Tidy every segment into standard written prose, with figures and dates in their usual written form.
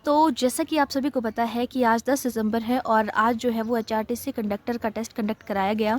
तो जैसा कि आप सभी को पता है कि आज 10 दिसंबर है और आज जो है वो एचआरटीसी कंडक्टर का टेस्ट कंडक्ट कराया गया,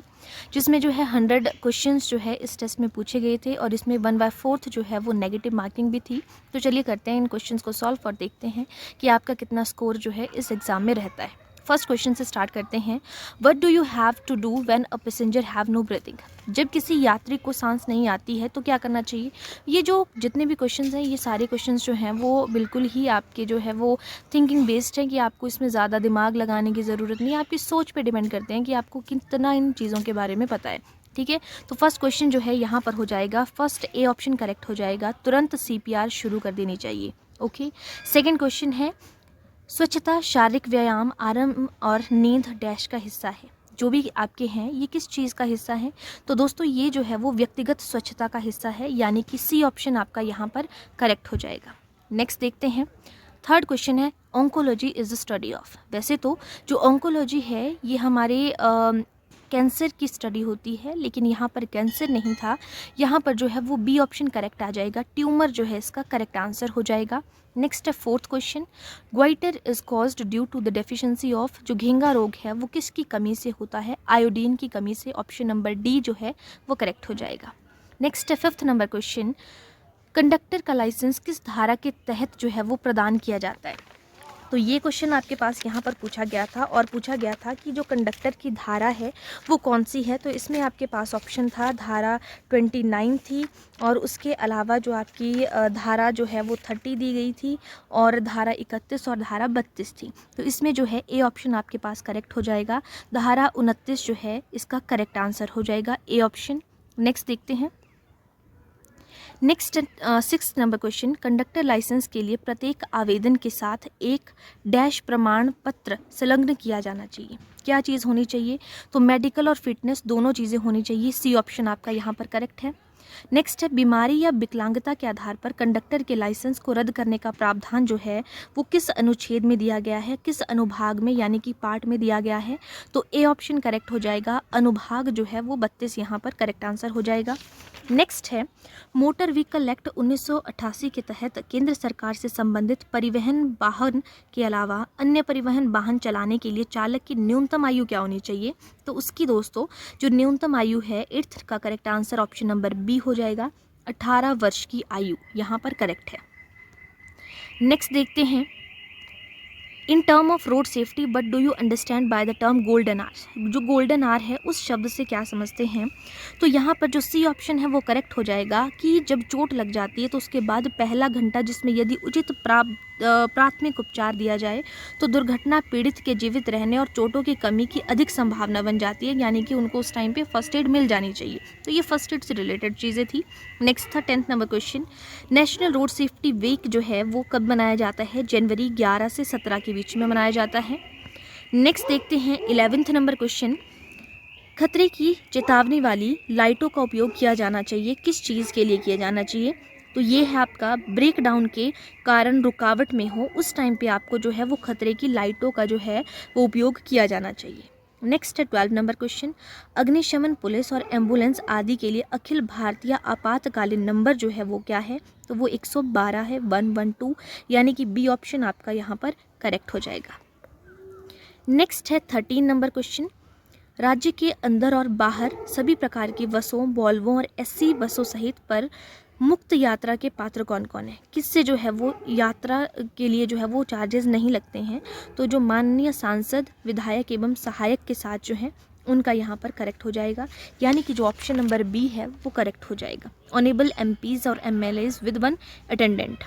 जिसमें जो है 100 क्वेश्चंस जो है इस टेस्ट में पूछे गए थे और इसमें 1/4 जो है वो नेगेटिव मार्किंग भी थी। तो चलिए करते हैं इन क्वेश्चंस को सॉल्व और देखते हैं कि आपका कितना स्कोर जो है इस एग्ज़ाम में रहता है। फर्स्ट क्वेश्चन से स्टार्ट करते हैं। What do you have to do when a passenger have no breathing? जब किसी यात्री को सांस नहीं आती है तो क्या करना चाहिए? ये जो जितने भी क्वेश्चंस हैं, ये सारे क्वेश्चंस जो हैं वो बिल्कुल ही आपके जो है वो थिंकिंग बेस्ड हैं कि आपको इसमें ज़्यादा दिमाग लगाने की ज़रूरत नहीं है। आपकी सोच पे डिपेंड करते हैं कि आपको कितना इन चीज़ों के बारे में पता है। ठीक है, तो फर्स्ट क्वेश्चन जो है यहाँ पर हो जाएगा, फर्स्ट ए ऑप्शन करेक्ट हो जाएगा, तुरंत CPR शुरू कर देनी चाहिए। ओके, सेकेंड क्वेश्चन है, स्वच्छता शारीरिक व्यायाम आराम और नींद डैश का हिस्सा है। जो भी आपके हैं ये किस चीज़ का हिस्सा है? तो दोस्तों ये जो है वो व्यक्तिगत स्वच्छता का हिस्सा है, यानी कि सी ऑप्शन आपका यहाँ पर करेक्ट हो जाएगा। नेक्स्ट देखते हैं, थर्ड क्वेश्चन है, oncology is the study of. वैसे तो जो ऑन्कोलॉजी है ये हमारे कैंसर की स्टडी होती है, लेकिन यहाँ पर कैंसर नहीं था, यहाँ पर जो है वो बी ऑप्शन करेक्ट आ जाएगा, ट्यूमर जो है इसका करेक्ट आंसर हो जाएगा। नेक्स्ट है fourth question, goitre is caused due to the deficiency of. जो घेंगा रोग है वो किसकी कमी से होता है? आयोडीन की कमी से। ऑप्शन नंबर डी जो है वो करेक्ट हो जाएगा। नेक्स्ट है फिफ्थ नंबर क्वेश्चन, कंडक्टर का लाइसेंस किस धारा के तहत जो है वो प्रदान किया जाता है? तो ये क्वेश्चन आपके पास यहाँ पर पूछा गया था और पूछा गया था कि जो कंडक्टर की धारा है वो कौन सी है। तो इसमें आपके पास ऑप्शन था, धारा 29 थी और उसके अलावा जो आपकी धारा जो है वो 30 दी गई थी और धारा 31 और धारा 32 थी। तो इसमें जो है ए ऑप्शन आपके पास करेक्ट हो जाएगा, धारा 29 जो है इसका करेक्ट आंसर हो जाएगा, ए ऑप्शन। नेक्स्ट देखते हैं, next sixth number question, conductor licence के लिए प्रत्येक आवेदन के साथ एक डैश प्रमाण पत्र संलग्न किया जाना चाहिए। क्या चीज़ होनी चाहिए? तो मेडिकल और फिटनेस दोनों चीज़ें होनी चाहिए, सी ऑप्शन आपका यहाँ पर करेक्ट है। नेक्स्ट है, बीमारी या विकलांगता के आधार पर कंडक्टर के लाइसेंस को रद्द करने का प्रावधान जो है वो किस अनुच्छेद में दिया गया है, किस अनुभाग में यानी कि पार्ट में दिया गया है? तो ए ऑप्शन करेक्ट हो जाएगा, अनुभाग जो है वो 32 यहाँ पर करेक्ट आंसर हो जाएगा। नेक्स्ट है, मोटर व्हीकल एक्ट 1988 के तहत केंद्र सरकार से संबंधित परिवहन वाहन के अलावा अन्य परिवहन वाहन चलाने के लिए चालक की न्यूनतम आयु क्या होनी चाहिए? तो उसकी दोस्तों जो न्यूनतम आयु है 8th का correct answer option number B हो जाएगा, 18 वर्ष की आयु यहाँ पर करेक्ट है। नेक्स्ट देखते हैं, in term of road safety but do you understand by the term golden hour. जो गोल्डन आवर है उस शब्द से क्या समझते हैं? तो यहाँ पर जो सी ऑप्शन है वो करेक्ट हो जाएगा कि जब चोट लग जाती है तो उसके बाद पहला घंटा जिसमें यदि उचित प्राथमिक उपचार दिया जाए तो दुर्घटना पीड़ित के जीवित रहने और चोटों की कमी की अधिक संभावना बन जाती है, यानी कि उनको उस टाइम पे फर्स्ट एड मिल जानी चाहिए। तो ये फर्स्ट एड से रिलेटेड चीज़ें थी। नेक्स्ट था 10th number question, national road safety week जो है वो कब मनाया जाता है? जनवरी 11 से 17 के बीच में मनाया जाता है। नेक्स्ट देखते हैं 11th नंबर क्वेश्चन, खतरे की चेतावनी वाली लाइटों का उपयोग किया जाना चाहिए, किस चीज़ के लिए किया जाना चाहिए? तो ये है आपका ब्रेक डाउन के कारण रुकावट में हो उस टाइम पे आपको जो है वो खतरे की लाइटों का जो है वो उपयोग किया जाना चाहिए। नेक्स्ट है 12 नंबर क्वेश्चन, अग्निशमन पुलिस और एम्बुलेंस आदि के लिए अखिल भारतीय आपातकालीन नंबर जो है वो क्या है? तो वो 112 है, 112, यानी कि बी ऑप्शन आपका यहाँ पर करेक्ट हो जाएगा। नेक्स्ट है 13 नंबर क्वेश्चन, राज्य के अंदर और बाहर सभी प्रकार की बसों, वॉल्वो और SC बसों सहित पर मुक्त यात्रा के पात्र कौन कौन है? किससे जो है वो यात्रा के लिए जो है वो चार्जेस नहीं लगते हैं? तो जो माननीय सांसद, विधायक एवं सहायक के साथ जो है उनका यहाँ पर करेक्ट हो जाएगा, यानी कि जो ऑप्शन नंबर बी है वो करेक्ट हो जाएगा, ऑनेबल MPs और MLAs with 1 attendant.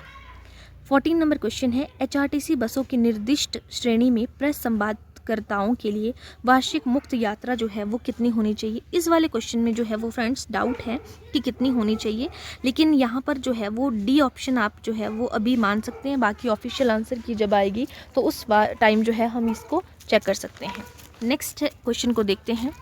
14 number question है, HRTC बसों की निर्दिष्ट श्रेणी में प्रेस संवादकर्ताओं के लिए वार्षिक मुक्त यात्रा जो है वो कितनी होनी चाहिए? इस वाले क्वेश्चन में जो है वो फ्रेंड्स डाउट है कि कितनी होनी चाहिए, लेकिन यहाँ पर जो है वो डी ऑप्शन आप जो है वो अभी मान सकते हैं, बाकी ऑफिशियल आंसर की जब आएगी तो उस टाइम जो है हम इसको चेक कर सकते हैं। नेक्स्ट क्वेश्चन को देखते हैं।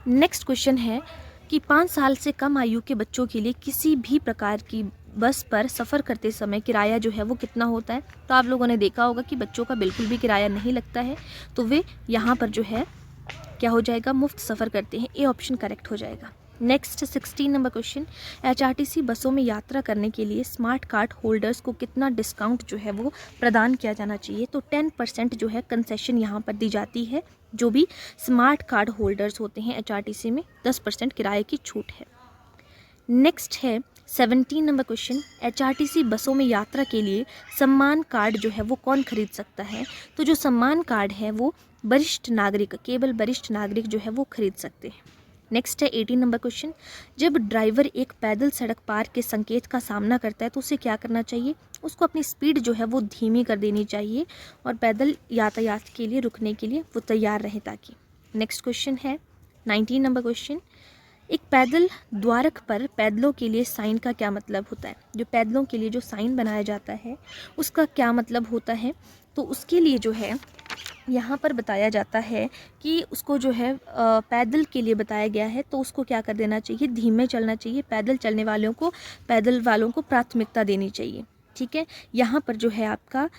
नेक्स्ट क्वेश्चन है कि 5 साल से कम आयु के बच्चों के लिए किसी भी प्रकार की बस पर सफ़र करते समय किराया जो है वो कितना होता है? तो आप लोगों ने देखा होगा कि बच्चों का बिल्कुल भी किराया नहीं लगता है, तो वे यहाँ पर जो है क्या हो जाएगा, मुफ्त सफ़र करते हैं, ए ऑप्शन करेक्ट हो जाएगा। नेक्स्ट 16 नंबर क्वेश्चन, HRTC बसों में यात्रा करने के लिए स्मार्ट कार्ड होल्डर्स को कितना डिस्काउंट जो है वो प्रदान किया जाना चाहिए? तो 10% जो है कंसेशन यहाँ पर दी जाती है। जो भी स्मार्ट कार्ड होल्डर्स होते हैं HRTC में 10% किराए की छूट है। नेक्स्ट है 17 नंबर क्वेश्चन, HRTC बसों में यात्रा के लिए सम्मान कार्ड जो है वो कौन खरीद सकता है? तो जो सम्मान कार्ड है वो वरिष्ठ नागरिक, केवल वरिष्ठ नागरिक जो है वो खरीद सकते हैं। नेक्स्ट है 18 नंबर क्वेश्चन, जब ड्राइवर एक पैदल सड़क पार के संकेत का सामना करता है तो उसे क्या करना चाहिए? उसको अपनी स्पीड जो है वो धीमी कर देनी चाहिए और पैदल यातायात के लिए रुकने के लिए वो तैयार रहे ताकि। नेक्स्ट क्वेश्चन है 19 नंबर क्वेश्चन, एक पैदल द्वारक पर पैदलों के लिए साइन का क्या मतलब होता है? जो पैदलों के लिए जो साइन बनाया जाता है उसका क्या मतलब होता है? तो उसके लिए जो है यहाँ पर बताया जाता है कि उसको जो है पैदल के लिए बताया गया है, तो उसको क्या कर देना चाहिए? धीमे चलना चाहिए। पैदल चलने वालों को, पैदल वालों को प्राथमिकता देनी चाहिए। ठीक है, यहाँ पर जो है आपका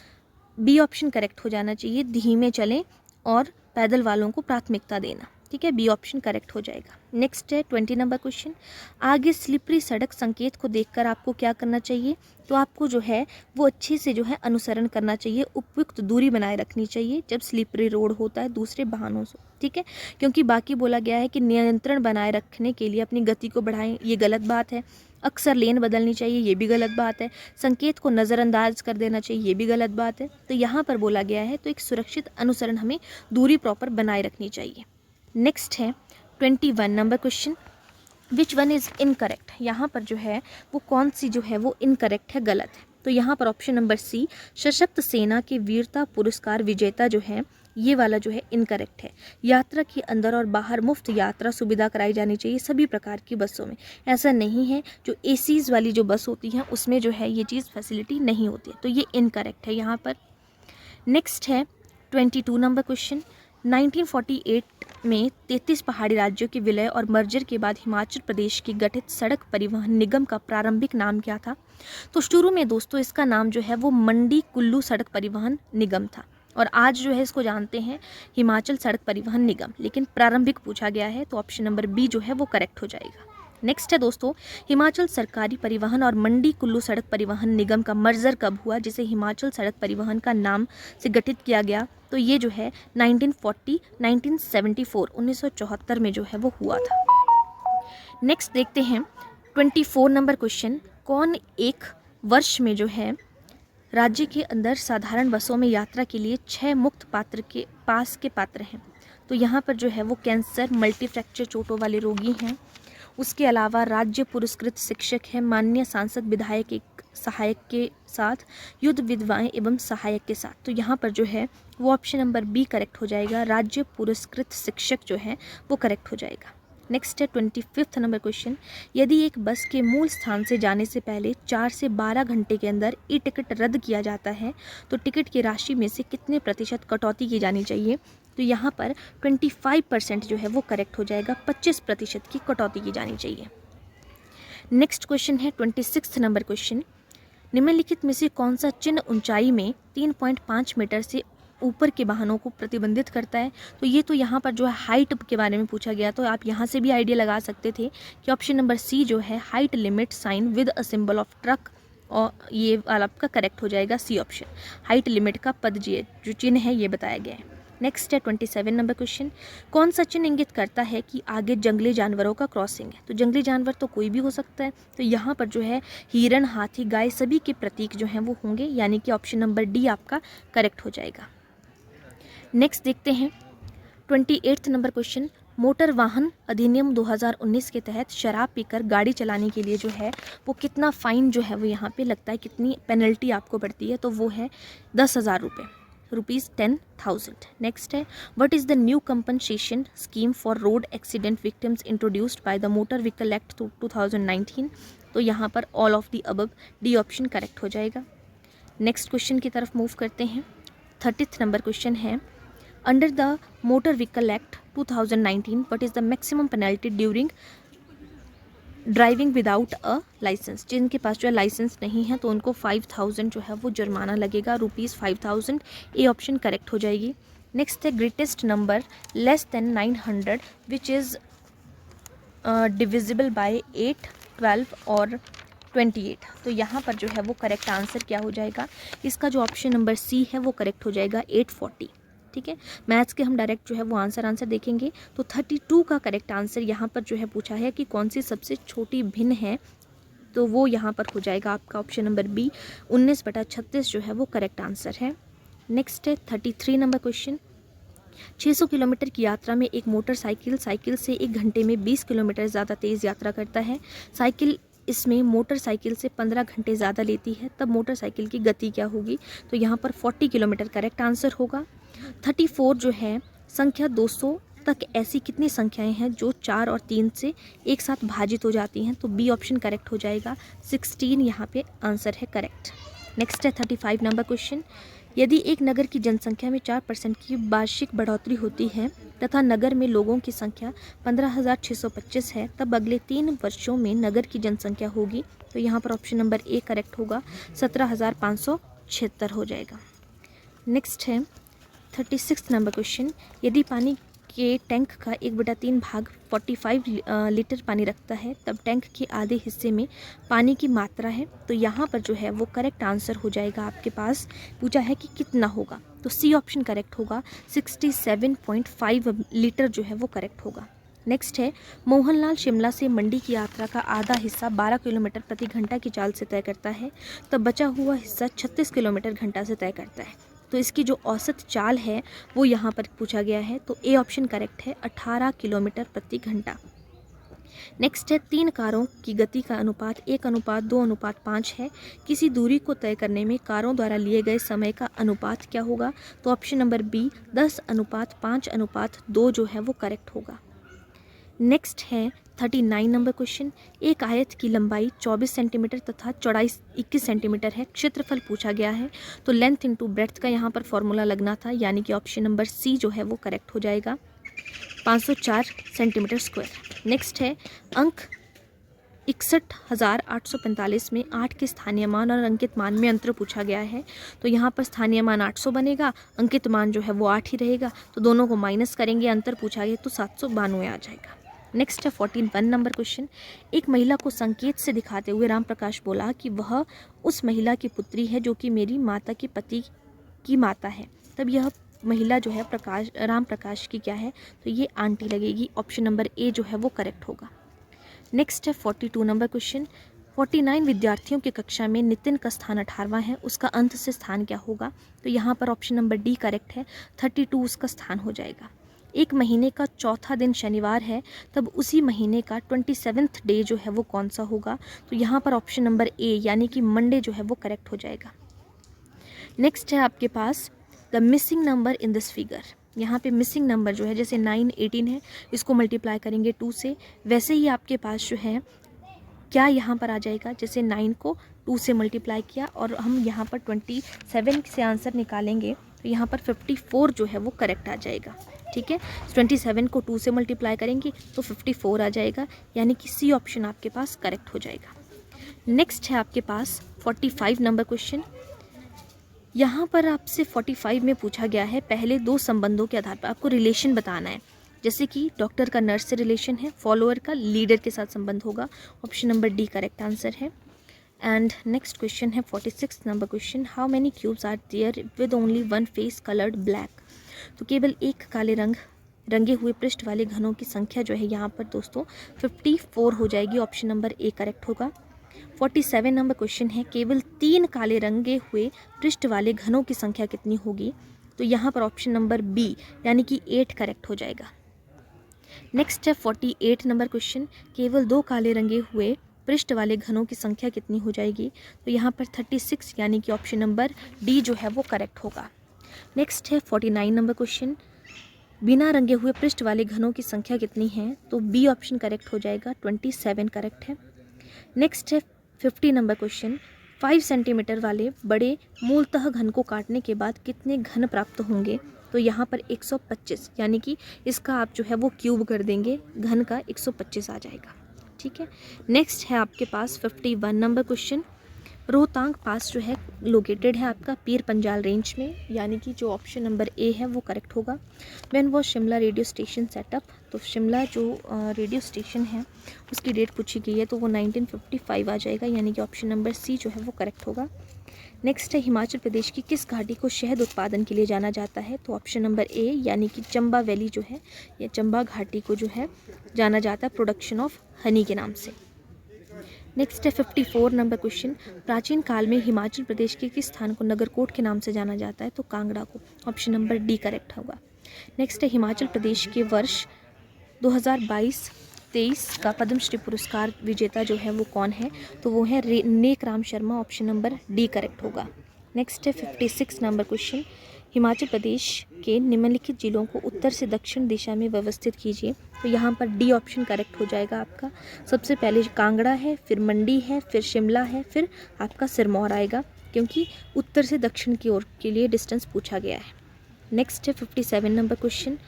बी ऑप्शन करेक्ट हो जाना चाहिए, धीमे चलें और पैदल वालों को प्राथमिकता देना। ठीक है, बी ऑप्शन करेक्ट हो जाएगा। नेक्स्ट है 20 नंबर क्वेश्चन, आगे स्लिपरी सड़क संकेत को देखकर आपको क्या करना चाहिए? तो आपको जो है वो अच्छे से जो है अनुसरण करना चाहिए, उपयुक्त दूरी बनाए रखनी चाहिए जब स्लिपरी रोड होता है दूसरे वाहनों से। ठीक है, क्योंकि बाकी बोला गया है कि नियंत्रण बनाए रखने के लिए अपनी गति को बढ़ाएं, ये गलत बात है। अक्सर लेन बदलनी चाहिए, ये भी गलत बात है। संकेत को नज़रअंदाज कर देना चाहिए, ये भी गलत बात है। तो यहाँ पर बोला गया है तो एक सुरक्षित अनुसरण, हमें दूरी प्रॉपर बनाए रखनी चाहिए। नेक्स्ट है 21 number question, which one is incorrect? यहाँ पर जो है वो कौन सी जो है वो इनकरेक्ट है, गलत है? तो यहाँ पर ऑप्शन नंबर सी, सशक्त सेना के वीरता पुरस्कार विजेता जो है ये वाला जो है इनकरेक्ट है। यात्रा के अंदर और बाहर मुफ्त यात्रा सुविधा कराई जानी चाहिए सभी प्रकार की बसों में। ऐसा नहीं है, जो एसीज वाली जो बस होती हैं उसमें जो है ये चीज़ फैसिलिटी नहीं होती है, तो ये इनकरेक्ट है यहाँ पर। नेक्स्ट है 22 नंबर क्वेश्चन, 1948 में 33 पहाड़ी राज्यों के विलय और मर्जर के बाद हिमाचल प्रदेश की गठित सड़क परिवहन निगम का प्रारंभिक नाम क्या था? तो शुरू में दोस्तों इसका नाम जो है वो मंडी कुल्लू सड़क परिवहन निगम था और आज जो है इसको जानते हैं हिमाचल सड़क परिवहन निगम, लेकिन प्रारंभिक पूछा गया है तो ऑप्शन नंबर बी जो है वो करेक्ट हो जाएगा। नेक्स्ट है दोस्तों, हिमाचल सरकारी परिवहन और मंडी कुल्लू सड़क परिवहन निगम का मर्जर कब हुआ जिसे हिमाचल सड़क परिवहन का नाम से गठित किया गया? तो ये जो है 1974 में जो है वो हुआ था। नेक्स्ट देखते हैं 24 नंबर क्वेश्चन, कौन एक वर्ष में जो है राज्य के अंदर साधारण बसों में यात्रा के लिए 6 मुक्त पात्र के पास के पात्र हैं? तो यहाँ पर जो है वो कैंसर, मल्टी फ्रैक्चर चोटों वाले रोगी हैं। उसके अलावा राज्य पुरस्कृत शिक्षक है, माननीय सांसद, विधायक, एक सहायक के साथ, युद्ध विधवाएं एवं सहायक के साथ। तो यहाँ पर जो है वो ऑप्शन नंबर बी करेक्ट हो जाएगा, राज्य पुरस्कृत शिक्षक जो है वो करेक्ट हो जाएगा। नेक्स्ट है 25 नंबर क्वेश्चन, यदि एक बस के मूल स्थान से जाने से पहले 4 से 12 घंटे के अंदर ई टिकट रद्द किया जाता है तो टिकट की राशि में से कितने प्रतिशत कटौती की जानी चाहिए? तो यहाँ पर 25% जो है वो करेक्ट हो जाएगा, 25% की कटौती की जानी चाहिए। नेक्स्ट क्वेश्चन है 26 नंबर क्वेश्चन, निम्नलिखित में से कौन सा चिन्ह ऊंचाई में 3.5 मीटर से ऊपर के वाहनों को प्रतिबंधित करता है? तो ये तो यहाँ पर जो है हाइट के बारे में पूछा गया, तो आप यहाँ से भी आइडिया लगा सकते थे कि ऑप्शन नंबर सी जो है height limit sign with a symbol of truck, और ये वाला आपका करेक्ट हो जाएगा सी ऑप्शन, हाइट लिमिट का पद जो चिन्ह है ये बताया गया है। नेक्स्ट है 27 नंबर क्वेश्चन, कौन सा चिन्ह इंगित करता है कि आगे जंगली जानवरों का क्रॉसिंग है? तो जंगली जानवर तो कोई भी हो सकता है, तो यहाँ पर जो है हिरन, हाथी, गाय सभी के प्रतीक जो हैं वो होंगे, यानी कि ऑप्शन नंबर डी आपका करेक्ट हो जाएगा। नेक्स्ट देखते हैं 28 नंबर क्वेश्चन, मोटर वाहन अधिनियम 2019 के तहत शराब पीकर गाड़ी चलाने के लिए जो है वो कितना फ़ाइन जो है वो यहाँ पे लगता है, कितनी पेनल्टी आपको पड़ती है? तो वो है 10,000 रुपये, ₹10,000। नेक्स्ट है, what is the new compensation scheme for road accident victims introduced by the motor vehicle act 2019? तो यहाँ पर all of the above, D option correct हो जाएगा। नेक्स्ट क्वेश्चन की तरफ मूव करते हैं। 30th नंबर क्वेश्चन है, under the motor vehicle act 2019 what is the maximum penalty during driving without a licence? जिनके पास जो है लाइसेंस नहीं है तो उनको 5,000 जो है वो जुर्माना लगेगा, ₹5,000, ए ऑप्शन करेक्ट हो जाएगी। नेक्स्ट है greatest number less than 900 which is divisible by 8, 12 और 28। तो यहाँ पर जो है वो करेक्ट आंसर क्या हो जाएगा, इसका जो ऑप्शन नंबर सी है वो करेक्ट हो जाएगा 840। ठीक है, मैथ्स के हम डायरेक्ट जो है वो आंसर देखेंगे। तो 32 का करेक्ट आंसर यहाँ पर जो है पूछा है कि कौन सी सबसे छोटी भिन्न है, तो वो यहाँ पर हो जाएगा आपका ऑप्शन नंबर बी, 19/36 जो है वो करेक्ट आंसर है। नेक्स्ट है 33 नंबर क्वेश्चन। 600 किलोमीटर की यात्रा में एक मोटरसाइकिल साइकिल से 1 घंटे में 20 किलोमीटर ज़्यादा तेज़ यात्रा करता है। साइकिल इसमें मोटरसाइकिल से 15 घंटे ज़्यादा लेती है, तब मोटरसाइकिल की गति क्या होगी, तो यहाँ पर 40 किलोमीटर करेक्ट आंसर होगा। 34 जो है, संख्या 200 तक ऐसी कितनी संख्याएं हैं जो 4 और 3 से एक साथ भाजित हो जाती हैं, तो बी ऑप्शन करेक्ट हो जाएगा, 16 यहाँ पे आंसर है करेक्ट। नेक्स्ट है 35 नंबर क्वेश्चन। यदि एक नगर की जनसंख्या में 4% की वार्षिक बढ़ोतरी होती है तथा नगर में लोगों की संख्या 15,625 है, तब अगले 3 वर्षों में नगर की जनसंख्या होगी, तो यहाँ पर ऑप्शन नंबर ए करेक्ट होगा, 17,576 हो जाएगा। नेक्स्ट है 36 नंबर क्वेश्चन। यदि पानी के टैंक का 1/3 भाग 45 लीटर पानी रखता है, तब टैंक के आधे हिस्से में पानी की मात्रा है, तो यहाँ पर जो है वो करेक्ट आंसर हो जाएगा, आपके पास पूछा है कि कितना होगा, तो सी ऑप्शन करेक्ट होगा, 67.5 लीटर जो है वो करेक्ट होगा। नेक्स्ट है मोहनलाल शिमला से मंडी की यात्रा का आधा हिस्सा 12 किलोमीटर प्रति घंटा की चाल से तय करता है, तब बचा हुआ हिस्सा 36 किलोमीटर घंटा से तय करता है, तो इसकी जो औसत चाल है वो यहाँ पर पूछा गया है, तो ए ऑप्शन करेक्ट है, 18 किलोमीटर प्रति घंटा। नेक्स्ट है 3 कारों की गति का अनुपात 1:2:5 है, किसी दूरी को तय करने में कारों द्वारा लिए गए समय का अनुपात क्या होगा, तो ऑप्शन नंबर बी 10:5:2 जो है वो करेक्ट होगा। नेक्स्ट है 39 नंबर क्वेश्चन। एक आयत की लंबाई 24 सेंटीमीटर तथा चौड़ाई 21 सेंटीमीटर है, क्षेत्रफल पूछा गया है, तो लेंथ इंटू ब्रेड्थ का यहाँ पर फॉर्मूला लगना था, यानी कि ऑप्शन नंबर सी जो है वो करेक्ट हो जाएगा, 504 सेंटीमीटर स्क्वायर। नेक्स्ट है अंक 61,845 में 8 के स्थानीय मान और अंकित मान में अंतर पूछा गया है, तो यहाँ पर स्थानीय मान 800 बनेगा, अंकित मान जो है वो 8 ही रहेगा, तो दोनों को माइनस करेंगे, अंतर पूछा गया तो 792 आ जाएगा। नेक्स्ट है 41 नंबर क्वेश्चन। एक महिला को संकेत से दिखाते हुए राम प्रकाश बोला कि वह उस महिला की पुत्री है जो कि मेरी माता के पति की माता है, तब यह महिला जो है राम प्रकाश की क्या है, तो ये आंटी लगेगी, ऑप्शन नंबर ए जो है वो करेक्ट होगा। नेक्स्ट है 42 नंबर क्वेश्चन। 49 विद्यार्थियों की कक्षा में नितिन का स्थान 18वां है, उसका अंत से स्थान क्या होगा, तो यहाँ पर ऑप्शन नंबर डी करेक्ट है, 32 उसका स्थान हो जाएगा। एक महीने का चौथा दिन शनिवार है, तब उसी महीने का 27वां डे जो है वो कौन सा होगा, तो यहाँ पर ऑप्शन नंबर ए यानी कि मंडे जो है वो करेक्ट हो जाएगा। नेक्स्ट है आपके पास the missing number in this figure. यहाँ पे मिसिंग नंबर जो है, जैसे 9, 18 है, इसको मल्टीप्लाई करेंगे 2 से, वैसे ही आपके पास जो है क्या यहाँ पर आ जाएगा, जैसे 9 को 2 से मल्टीप्लाई किया और हम यहाँ पर 27 से आंसर निकालेंगे, तो यहाँ पर 54 जो है वो करेक्ट आ जाएगा। ठीक है, 27 को 2 से मल्टीप्लाई करेंगे तो 54 आ जाएगा, यानी कि सी ऑप्शन आपके पास करेक्ट हो जाएगा। नेक्स्ट है आपके पास 45 नंबर क्वेश्चन। यहाँ पर आपसे 45 में पूछा गया है पहले 2 संबंधों के आधार पर आपको रिलेशन बताना है, जैसे कि डॉक्टर का नर्स से रिलेशन है, फॉलोअर का लीडर के साथ संबंध होगा, option number D correct answer है। एंड नेक्स्ट क्वेश्चन है 46 number question. How many cubes are there with only 1 face coloured black, तो केवल एक काले रंगे हुए पृष्ठ वाले घनों की संख्या जो है यहाँ पर दोस्तों 54 हो जाएगी, ऑप्शन नंबर ए करेक्ट होगा। 47 नंबर क्वेश्चन है केवल 3 काले रंगे हुए पृष्ठ वाले घनों की संख्या कितनी होगी, तो यहाँ पर ऑप्शन नंबर बी यानी कि 8 करेक्ट हो जाएगा। नेक्स्ट है 48 नंबर क्वेश्चन। केवल 2 काले रंगे हुए पृष्ठ वाले घनों की संख्या कितनी हो जाएगी, तो यहाँ पर 36 यानी कि ऑप्शन नंबर डी जो है वो करेक्ट होगा। नेक्स्ट है 49 नंबर क्वेश्चन। बिना रंगे हुए पृष्ठ वाले घनों की संख्या कितनी है, तो बी ऑप्शन करेक्ट हो जाएगा, 27 करेक्ट है। नेक्स्ट है 50 नंबर क्वेश्चन। 5 सेंटीमीटर वाले बड़े मूलतः घन को काटने के बाद कितने घन प्राप्त होंगे, तो यहाँ पर 125 यानी कि इसका आप जो है वो क्यूब कर देंगे, घन का 125 आ जाएगा। ठीक है, नेक्स्ट है आपके पास 51 नंबर क्वेश्चन। रोहतांग पास जो है लोकेटेड है आपका पीर पंजाल रेंज में, यानी कि जो ऑप्शन नंबर ए है वो करेक्ट होगा। When was Shimla radio station setup, तो शिमला जो रेडियो स्टेशन है उसकी डेट पूछी गई है तो वो 1955 आ जाएगा, यानी कि ऑप्शन नंबर सी जो है वो करेक्ट होगा। नेक्स्ट है हिमाचल प्रदेश की किस घाटी को शहद उत्पादन के लिए जाना जाता है, तो ऑप्शन नंबर ए यानी कि चंबा वैली जो है या चंबा घाटी को जो है जाना जाता है प्रोडक्शन ऑफ हनी के नाम से। नेक्स्ट है 54 नंबर क्वेश्चन, प्राचीन काल में हिमाचल प्रदेश के किस स्थान को नगरकोट के नाम से जाना जाता है, तो कांगड़ा को, ऑप्शन नंबर डी करेक्ट होगा। नेक्स्ट है हिमाचल प्रदेश के वर्ष 2022-23 का पद्मश्री पुरस्कार विजेता जो है वो कौन है, तो वो है Nek Ram Sharma, option number D correct होगा। नेक्स्ट है 56 नंबर क्वेश्चन, हिमाचल प्रदेश के निम्नलिखित जिलों को उत्तर से दक्षिण दिशा में व्यवस्थित कीजिए, तो यहाँ पर डी ऑप्शन करेक्ट हो जाएगा आपका। सबसे पहले कांगड़ा है, फिर मंडी है, फिर शिमला है, फिर आपका सिरमौर आएगा, क्योंकि उत्तर से दक्षिण की ओर के लिए डिस्टेंस पूछा गया है। नेक्स्ट है 57 नंबर क्वेश्चन,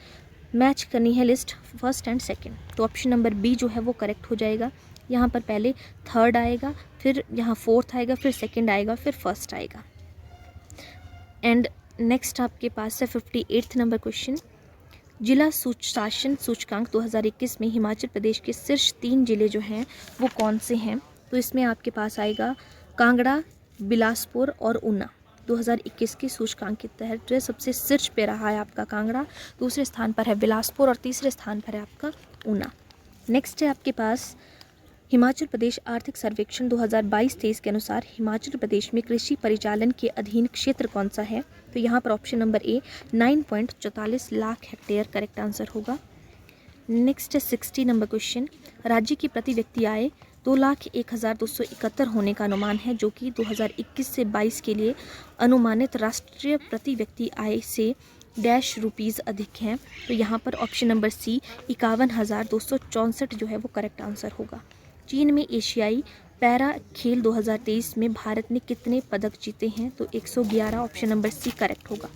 मैच करनी है लिस्ट फर्स्ट एंड सेकंड, तो ऑप्शन नंबर बी जो है वो करेक्ट हो जाएगा। यहाँ पर पहले थर्ड आएगा, फिर यहाँ फोर्थ आएगा, फिर सेकंड आएगा, फिर फर्स्ट आएगा। एंड नेक्स्ट आपके पास है 58 नंबर क्वेश्चन, जिला शासन सूचकांक 2021 में हिमाचल प्रदेश के शीर्ष 3 जिले जो हैं वो कौन से हैं, तो इसमें आपके पास आएगा कांगड़ा, बिलासपुर और ऊना। 2021 के सूचकांक के तहत जो है सबसे शीर्ष पे रहा है आपका कांगड़ा, दूसरे स्थान पर है बिलासपुर और तीसरे स्थान पर है आपका ऊना। नेक्स्ट है आपके पास हिमाचल प्रदेश आर्थिक सर्वेक्षण 2022-23 के अनुसार हिमाचल प्रदेश में कृषि परिचालन के अधीन क्षेत्र कौन सा है, तो यहाँ पर option number A 9.44 lakh hectare correct answer होगा। नेक्स्ट है 60 नंबर क्वेश्चन, राज्य की प्रति व्यक्ति आय 2,01,271 होने का अनुमान है, जो कि 2021 से 22 के लिए अनुमानित राष्ट्रीय प्रति व्यक्ति आय से डैश रुपीज़ अधिक हैं, तो यहाँ पर ऑप्शन नंबर सी 51,264 जो है वो करेक्ट आंसर होगा। चीन में एशियाई पैरा खेल 2023 में भारत ने कितने पदक जीते हैं, तो 111, ऑप्शन नंबर सी करेक्ट होगा।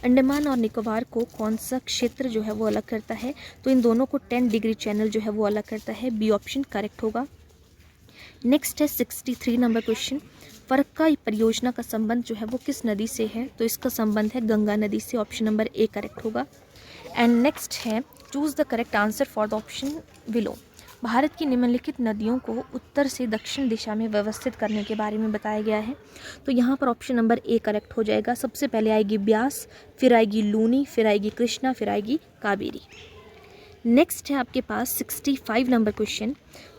अंडमान और निकोबार को कौन सा क्षेत्र जो है वो अलग करता है, तो इन दोनों को 10 डिग्री चैनल जो है वो अलग करता है, बी ऑप्शन करेक्ट होगा। नेक्स्ट है 63 नंबर क्वेश्चन, फरक्का परियोजना का संबंध जो है वो किस नदी से है, तो इसका संबंध है गंगा नदी से, ऑप्शन नंबर ए करेक्ट होगा। एंड नेक्स्ट है choose the correct answer for the option below, Bharat की निम्नलिखित नदियों को उत्तर से दक्षिण दिशा में व्यवस्थित करने के बारे में बताया गया है, तो यहाँ पर ऑप्शन नंबर ए करेक्ट हो जाएगा। सबसे पहले आएगी ब्यास, फिर आएगी लूनी, फिर आएगी कृष्णा, फिर आएगी कावेरी। नेक्स्ट है आपके पास 65 number question,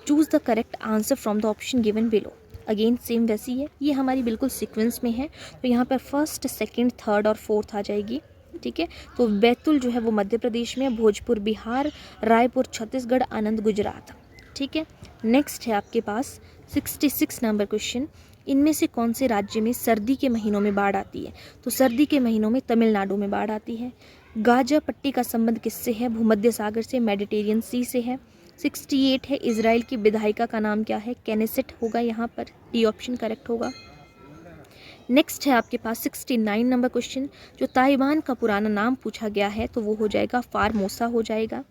choose the correct answer from the option given below. Again same वैसी है, ये हमारी बिल्कुल सीक्वेंस में है, तो यहाँ पर फर्स्ट, सेकंड, थर्ड और फोर्थ आ जाएगी, ठीक है। तो बैतूल जो है वो मध्य प्रदेश में, भोजपुर बिहार, रायपुर छत्तीसगढ़, आनंद गुजरात, ठीक है। नेक्स्ट है आपके पास 66 नंबर क्वेश्चन, इनमें से कौन से राज्य में सर्दी के महीनों में बाढ़ आती है, तो सर्दी के महीनों में तमिलनाडु में बाढ़ आती है। गाजा पट्टी का संबंध किससे है, भूमध्य सागर से, मेडिटेरियन सी से है। 68 है इजराइल की विधायिका का नाम क्या है, केनेसेट होगा, यहाँ पर डी ऑप्शन करेक्ट होगा। नेक्स्ट है आपके पास 69 नंबर क्वेश्चन, जो ताइवान का पुराना नाम पूछा गया है तो वो हो जाएगा फार्मोसा हो जाएगा।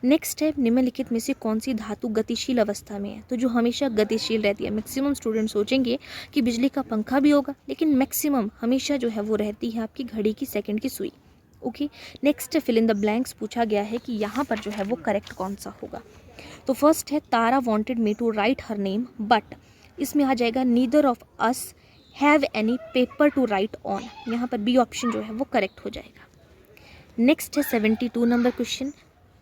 नेक्स्ट है निम्नलिखित में से कौन सी धातु गतिशील अवस्था में है, तो जो हमेशा गतिशील रहती है। मैक्सिमम स्टूडेंट सोचेंगे कि बिजली का पंखा भी होगा, लेकिन मैक्सिमम हमेशा जो है वो रहती है आपकी घड़ी की सेकंड की सुई। Okay, next fill in the blanks पूछा गया है कि यहाँ पर जो है वो करेक्ट कौन सा होगा, तो फर्स्ट है Tara wanted me to write her name but, इसमें आ जाएगा neither of us have any paper to write on, यहाँ पर बी ऑप्शन जो है वो करेक्ट हो जाएगा। नेक्स्ट है 72 number question,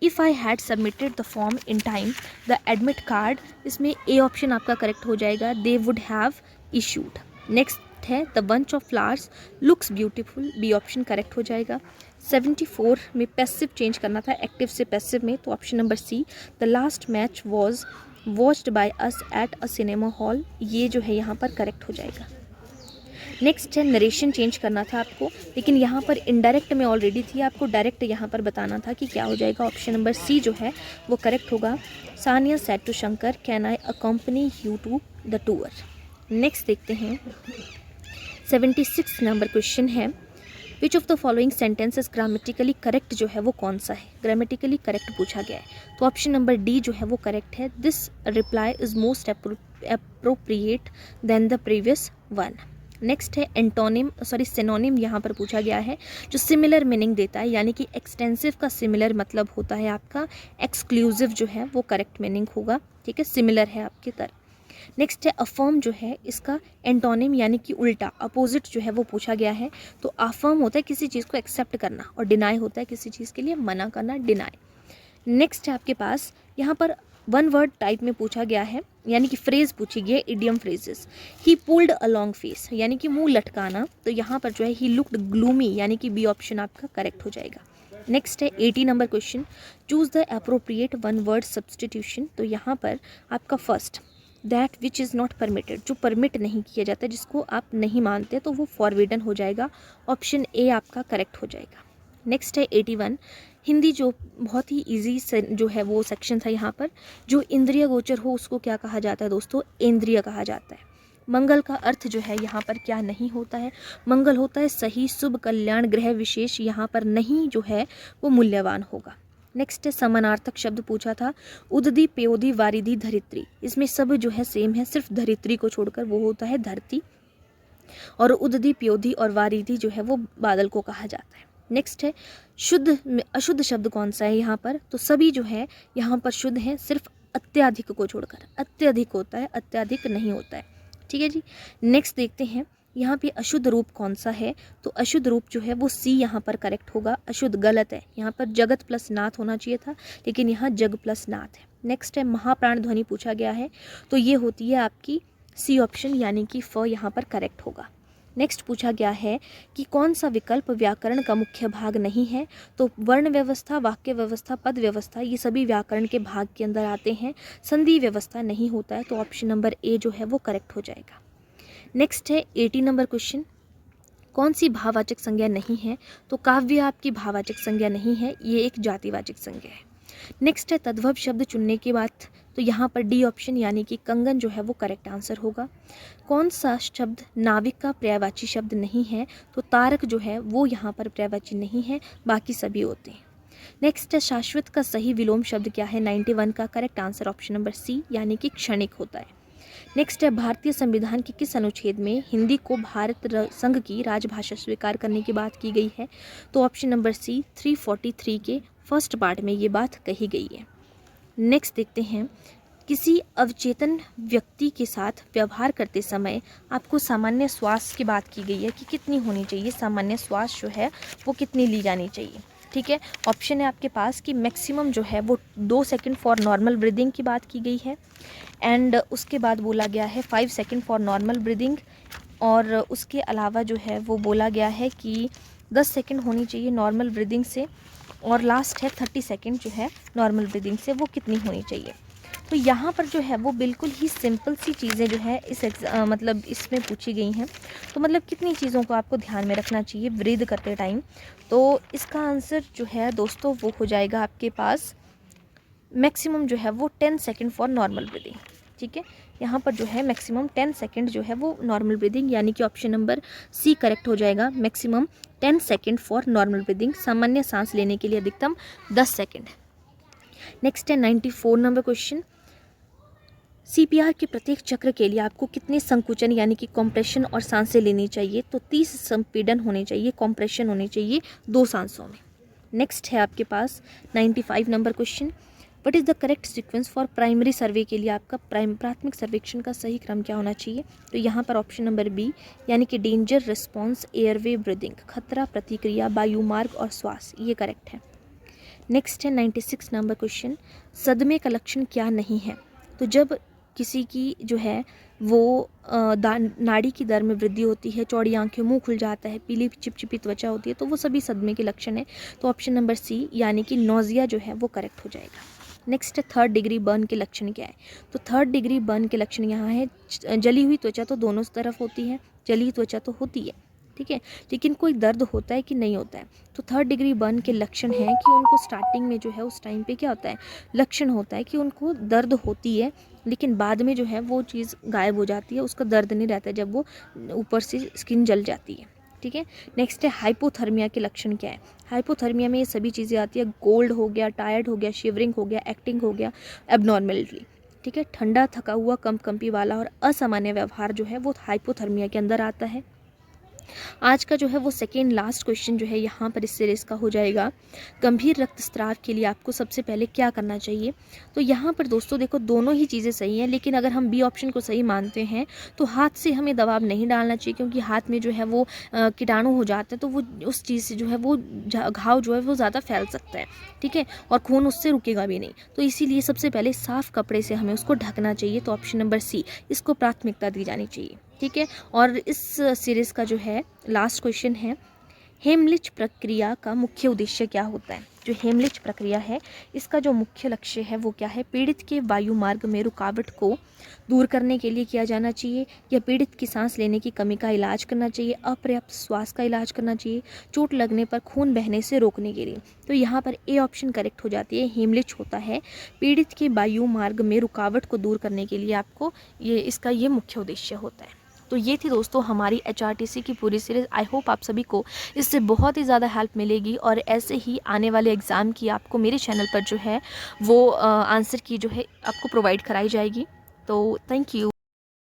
if I had submitted the form in time the admit card, इसमें ए ऑप्शन आपका करेक्ट हो जाएगा, they would have issued. Next है the bunch of flowers looks beautiful, B option correct हो जाएगा। 74 में passive change करना था एक्टिव से पैसिव में, तो option number see the last match was watched by us at a cinema hall, ये जो है यहाँ पर करेक्ट हो जाएगा। नेक्स्ट है नरेशन चेंज करना था आपको, लेकिन यहाँ पर इनडायरेक्ट में ऑलरेडी थी, आपको डायरेक्ट यहाँ पर बताना था कि क्या हो जाएगा, ऑप्शन नंबर सी जो है वो करेक्ट होगा। Sania said to Shankar can I accompany you to the tour. Next देखते हैं 76 नंबर क्वेश्चन है, which of the following sentences grammatically correct जो है वो कौन सा है, ग्रामेटिकली करेक्ट पूछा गया है। तो ऑप्शन नंबर डी जो है वो करेक्ट है, this reply is most appropriate than the previous one. Next है एंटोनिम सिनोनिम यहाँ पर पूछा गया है, जो सिमिलर मीनिंग देता है, यानी कि एक्सटेंसिव का सिमिलर मतलब होता है आपका एक्सक्लूसिव जो है वो करेक्ट मीनिंग होगा, ठीक है, सिमिलर है आपकी तरह। नेक्स्ट है अफर्म जो है, इसका एंटोनिम यानी कि उल्टा अपोजिट जो है वो पूछा गया है। तो अफर्म होता है किसी चीज़ को एक्सेप्ट करना और डिनाई होता है किसी चीज़ के लिए मना करना, डिनाई। नेक्स्ट है आपके पास यहाँ पर वन वर्ड टाइप में पूछा गया है, यानी कि फ्रेज पूछी गई है, idiom phrases. He pulled a long face यानी कि मुंह लटकाना, तो यहाँ पर जो है ही लुक्ड ग्लूमी यानी कि बी ऑप्शन आपका करेक्ट हो जाएगा। नेक्स्ट है 80 number question, choose the appropriate one word substitution. तो यहाँ पर आपका first that which is not permitted, जो परमिट नहीं किया जाता, जिसको आप नहीं मानते, तो वो फॉरबिडन हो जाएगा, ऑप्शन ए आपका करेक्ट हो जाएगा। नेक्स्ट है 81, हिंदी जो बहुत ही इजी जो है वो सेक्शन था यहाँ पर, जो इंद्रिय गोचर हो उसको क्या कहा जाता है दोस्तों, इंद्रिय कहा जाता है। मंगल का अर्थ जो है यहाँ पर क्या नहीं होता है, मंगल होता है सही, शुभ, कल्याण, ग्रह विशेष, यहाँ पर नहीं जो है वो मूल्यवान होगा। नेक्स्ट है समानार्थक शब्द पूछा था, उदधि, प्योधि, वारिधि, धरित्री, इसमें सब जो है सेम है, सिर्फ धरित्री को छोड़कर वो होता है धरती, और उदधि, प्योधि और वारिधि जो है वो बादल को कहा जाता है। नेक्स्ट है शुद्ध अशुद्ध शब्द कौन सा है यहाँ पर, तो सभी जो है यहाँ पर शुद्ध है, सिर्फ अत्याधिक को छोड़कर, अत्यधिक होता है, अत्याधिक नहीं होता है, ठीक है जी। नेक्स्ट देखते हैं यहाँ पे अशुद्ध रूप कौन सा है, तो अशुद्ध रूप जो है वो सी यहाँ पर करेक्ट होगा, अशुद्ध गलत है, यहाँ पर जगत प्लस नाथ होना चाहिए था, लेकिन यहाँ जग प्लस नाथ है। नेक्स्ट है महाप्राण ध्वनि पूछा गया है, तो ये होती है आपकी सी ऑप्शन, यानी कि फ यहाँ पर करेक्ट होगा। नेक्स्ट पूछा गया है कि कौन सा विकल्प व्याकरण का मुख्य भाग नहीं है, तो वर्ण व्यवस्था, वाक्य व्यवस्था, पद व्यवस्था, ये सभी व्याकरण के भाग के अंदर आते हैं, संधि व्यवस्था नहीं होता है, तो ऑप्शन नंबर ए जो है वो करेक्ट हो जाएगा। नेक्स्ट है 80 नंबर क्वेश्चन, कौन सी भाववाचक संज्ञा नहीं है, तो काव्य आपकी भाववाचक संज्ञा नहीं है, ये एक जातिवाचक संज्ञा है। नेक्स्ट है तद्भव शब्द चुनने की बात, तो यहाँ पर डी ऑप्शन यानी कि कंगन जो है वो करेक्ट आंसर होगा। कौन सा शब्द नाविक का पर्यायवाची शब्द नहीं है, तो तारक जो है वो यहाँ पर पर्यायवाची नहीं है, बाकी सभी होते हैं। नेक्स्ट है शाश्वत का सही विलोम शब्द क्या है, 91 का correct answer option number C, यानी कि क्षणिक होता है। नेक्स्ट है भारतीय संविधान के किस अनुच्छेद में हिंदी को भारत संघ की राजभाषा स्वीकार करने की बात की गई है, तो ऑप्शन नंबर सी 343 के फर्स्ट पार्ट में ये बात कही गई है। नेक्स्ट देखते हैं, किसी अवचेतन व्यक्ति के साथ व्यवहार करते समय आपको सामान्य श्वास की बात की गई है कि कितनी होनी चाहिए, सामान्य श्वास जो है वो कितनी ली जानी चाहिए, ठीक है। ऑप्शन है आपके पास कि मैक्सिमम जो है वो 2 सेकंड फॉर नॉर्मल ब्रीदिंग की बात की गई है, एंड उसके बाद बोला गया है 5 सेकंड फॉर नॉर्मल ब्रीदिंग, और उसके अलावा जो है वो बोला गया है कि 10 सेकंड होनी चाहिए नॉर्मल ब्रीदिंग से, और लास्ट है 30 सेकंड जो है नॉर्मल ब्रीदिंग से, वो कितनी होनी चाहिए। तो यहाँ पर जो है वो बिल्कुल ही सिंपल सी चीज़ें जो है इस मतलब इसमें पूछी गई हैं, तो मतलब कितनी चीज़ों को आपको ध्यान में रखना चाहिए ब्रीद करते टाइम, तो इसका आंसर जो है दोस्तों वो हो जाएगा आपके पास मैक्सिमम जो है वो 10 सेकंड फॉर नॉर्मल ब्रीदिंग, ठीक है। यहाँ पर जो है मैक्सिमम 10 सेकंड जो है वो नॉर्मल ब्रीदिंग, यानी कि ऑप्शन नंबर सी करेक्ट हो जाएगा, maximum 10 second for normal breathing, सामान्य सांस लेने के लिए अधिकतम 10 सेकंड। नेक्स्ट है 94 नंबर क्वेश्चन, सीपीआर के प्रत्येक चक्र के लिए आपको कितने संकुचन यानी कि कॉम्प्रेशन और सांसें लेनी चाहिए, तो 30 संपीड़न होने चाहिए, कॉम्प्रेशन होने चाहिए 2 सांसों में। नेक्स्ट है आपके पास 95 number question, what is the correct sequence for primary survey के लिए आपका प्राथमिक सर्वेक्षण का सही क्रम क्या होना चाहिए, तो यहाँ पर ऑप्शन नंबर बी यानी कि डेंजर, रिस्पॉन्स, एयरवे, ब्रीदिंग, खतरा, प्रतिक्रिया, वायुमार्ग और श्वास, ये करेक्ट है। नेक्स्ट है 96 नंबर क्वेश्चन, सदमे का लक्षण क्या नहीं है, तो जब किसी की जो है वो नाड़ी की दर में वृद्धि होती है, चौड़ी आंखें, मुंह खुल जाता है, पीली चिपचिपी त्वचा होती है, तो वो सभी सदमे के लक्षण है, तो ऑप्शन नंबर सी यानी कि नोजिया जो है वो करेक्ट हो जाएगा। नेक्स्ट है 3rd डिग्री बर्न के लक्षण क्या है, तो 3rd डिग्री बर्न के लक्षण यहाँ है जली हुई त्वचा तो दोनों तरफ होती है, जली त्वचा तो होती है, ठीक है, लेकिन कोई दर्द होता है कि नहीं होता है, तो 3rd डिग्री बर्न के लक्षण है कि उनको स्टार्टिंग में जो है उस टाइम पे क्या होता है, लक्षण होता है कि उनको दर्द होती है, लेकिन बाद में जो है वो चीज़ गायब हो जाती है, उसका दर्द नहीं रहता जब वो ऊपर से स्किन जल जाती है, ठीक है। नेक्स्ट है हाइपोथर्मिया के लक्षण क्या है। हाइपोथर्मिया में ये सभी चीज़ें आती है, कोल्ड हो गया, टायर्ड हो गया, शिवरिंग हो गया, एक्टिंग हो गया, एबनॉर्मलिटी, ठीक है। ठंडा, थका हुआ, कंपकंपी वाला और असामान्य व्यवहार जो है वो हाइपोथर्मिया के अंदर आता है। आज का जो है वो सेकेंड लास्ट क्वेश्चन जो है यहाँ पर इस सीरीज़ का हो जाएगा, गंभीर रक्तस्राव के लिए आपको सबसे पहले क्या करना चाहिए। तो यहाँ पर दोस्तों देखो दोनों ही चीज़ें सही हैं, लेकिन अगर हम बी ऑप्शन को सही मानते हैं तो हाथ से हमें दबाव नहीं डालना चाहिए, क्योंकि हाथ में जो है वो कीटाणु हो जाते हैं, तो वो उस चीज़ से जो है वो घाव जो है वो ज़्यादा फैल सकता है, ठीक है, और खून उससे रुकेगा भी नहीं। तो इसीलिए सबसे पहले साफ़ कपड़े से हमें उसको ढकना चाहिए। तो ऑप्शन नंबर सी, इसको प्राथमिकता दी जानी चाहिए, ठीक है। और इस सीरीज़ का जो है लास्ट क्वेश्चन है, हेमलिच प्रक्रिया का मुख्य उद्देश्य क्या होता है। जो हेमलिच प्रक्रिया है इसका जो मुख्य लक्ष्य है वो क्या है, पीड़ित के वायु मार्ग में रुकावट को दूर करने के लिए किया जाना चाहिए, या पीड़ित की सांस लेने की कमी का इलाज करना चाहिए, अपर्याप्त श्वास का इलाज करना चाहिए, चोट लगने पर खून बहने से रोकने के लिए। तो यहाँ पर ए ऑप्शन करेक्ट हो जाती है, हेमलिच होता है पीड़ित के वायु मार्ग में रुकावट को दूर करने के लिए आपको इसका ये मुख्य उद्देश्य होता है। तो ये थी दोस्तों हमारी HRTC की पूरी सीरीज़। आई होप आप सभी को इससे बहुत ही ज़्यादा हेल्प मिलेगी, और ऐसे ही आने वाले एग्ज़ाम की आपको मेरे चैनल पर जो है वो आंसर की जो है आपको प्रोवाइड कराई जाएगी। तो थैंक यू।